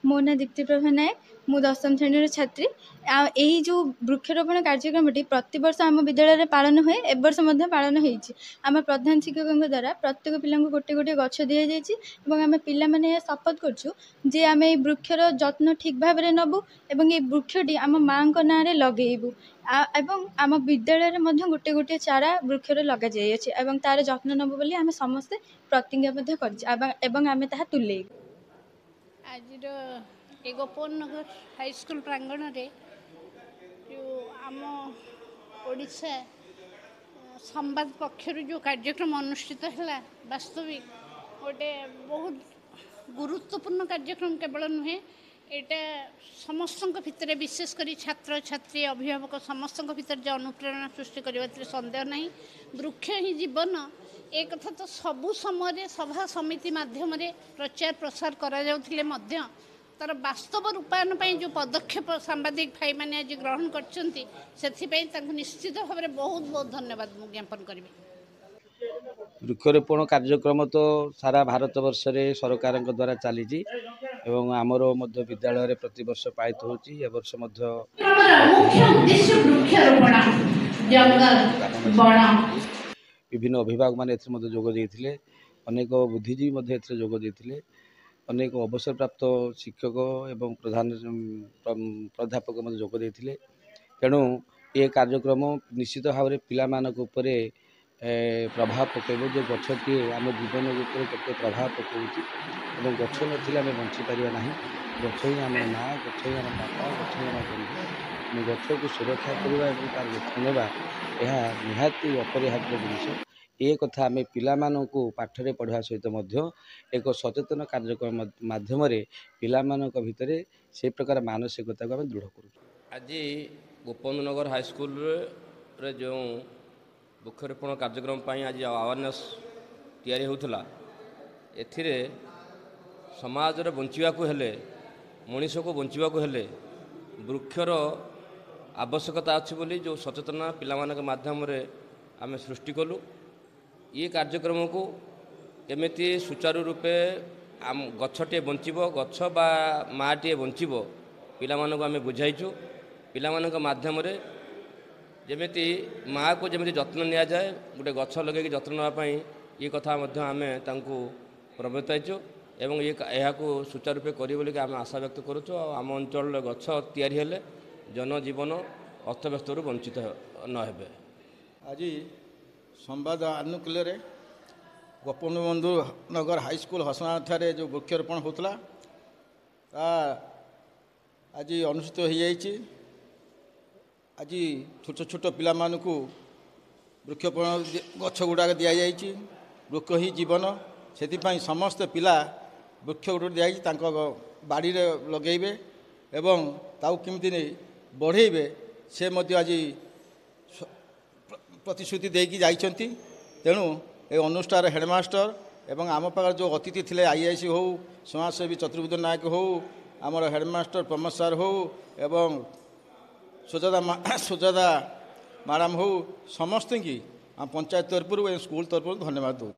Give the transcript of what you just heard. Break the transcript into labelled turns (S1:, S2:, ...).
S1: मो ना दीप्तिप्रभा नायक मु दशम श्रेणी छात्री यही जो वृक्षरोपण कार्यक्रमटी प्रतिवर्ष आम विद्यालय पालन हुए एवर्ष पालन होम प्रधान शिक्षकों द्वारा प्रत्येक पिला गोटे गोटे गछ दि जाए आम पे शपथ करुँ आम वृक्षर जत्न ठीक भाव में नबू एवं ये वृक्षटी आम माँ ना लगेबू एवं आम विद्यालय गोटे गोटे चारा वृक्षर लग जाए तार जत्न नबू बोली आम समस्ते प्रतिज्ञाबद्ध कर तुले
S2: आज गोपन नगर हाईस्कल प्रांगण में जो आम ओडिशा संवाद पक्षर जो कार्यक्रम अनुष्ठित है वास्तविक गोटे बहुत गुरुत्वपूर्ण कार्यक्रम केवल नुहे यहाँ समस्त भितर विशेषकर छात्र छात्री अभिभावक समस्त भितर जो अनुप्रेरणा सृष्टि करने सन्देह ना वृक्ष ही जीवन एक कथा तो सबु समय सभा समिति माध्यम प्रचार प्रसार करा तार वास्तव रूपायन जो पदक्षेप सांबादिक भाई मैंने आज ग्रहण कर निश्चित भाव में बहुत बहुत धन्यवाद ज्ञापन करी।
S3: वृक्षरोपण कार्यक्रम तो सारा भारत वर्ष रे सरकार द्वारा चली आमर विद्यालय प्रति वर्ष पालित होची वर्ष विभिन्न अभिभावक मैंने जोग देते अनेक बुद्धिजीवी जोग देते अनेक अवसर प्राप्त शिक्षक एवं प्रधान प्राध्यापक जोग देते तेणु ये कार्यक्रम निश्चित भाव में पिला प्रभाव पकेब जो गछटी आम जीवन उपर केते प्रभाव पकाउछि गछ नथिले आम बंची पारिबा नाही गछ ही आम माँ गछ ही आम बापा गछ ही आम बंधु गछ को सुरक्षा करवा और तार जत्न नेबा यह निहाती अपरिहार्य जिनिस ये कथा आम पिलामानंकु पाठरे पढ़ा सहित एक सचेतन कार्यक्रम माध्यम पिलामानंक भितरे से प्रकार मानसिकता को आम दृढ़ करूँ।
S4: आज गोपन नगर हाईस्कल रे जो वृक्षरोपण कार्यक्रम आज अवेयरनेस तैयारी होता एथिरे समाज रे बंचिबा को हेले मनीष को बंचिबा को हेले वृक्षर आवश्यकता अच्छी बोली जो सचेतना पिलामानक माध्यम रे आमे सृष्टि कलु ये कार्यक्रम को केमिति सुचारू रूपे आम गछटे बंचिबो गछ बा माटे बंचिबो पिलामानक आमे बुझाइछु पिलामानक माध्यम रे जमीती माँ को जमी जत्न नि जाए गोटे गछ लगे जत्न नापी ये कथा आम प्रवर्ताइचु एवं ये सुचारू रूपे करें आम आशा व्यक्त करुँ आम अंचल गछ तैयारी हेले जनजीवन अस्तव्यस्त वंचित न हेबे।
S5: आज संवाद आनुकूल्य गोपबंधु नगर हाईस्कल हसना ठारे जो वृक्षरोपण होता आज अनुष्ठित हो जाइए। आज छोट छोट पिला मानकु वृक्षरोपण गछ गुड़ाक दि जाइए वृक्ष ही जीवन से समस्त पिला वृक्ष गुड़ दिखाई बाड़ी लगेबे एवं ताऊ केमती बढ़ेबे से आज प्रतिश्रुति देकी जाइछंती। तेणु ए अनुष्ठान हेडमास्टर एवं आम पाखर जो अतिथि थे आईआईसी हो समाजसेवी चतुर्भुज नायक हो आमर हेडमास्टर प्रमोद सार हो एवं सुजाता मैडम हो समस्त की पंचायत तरफ स्कूल तरफ धन्यवाद दूँ।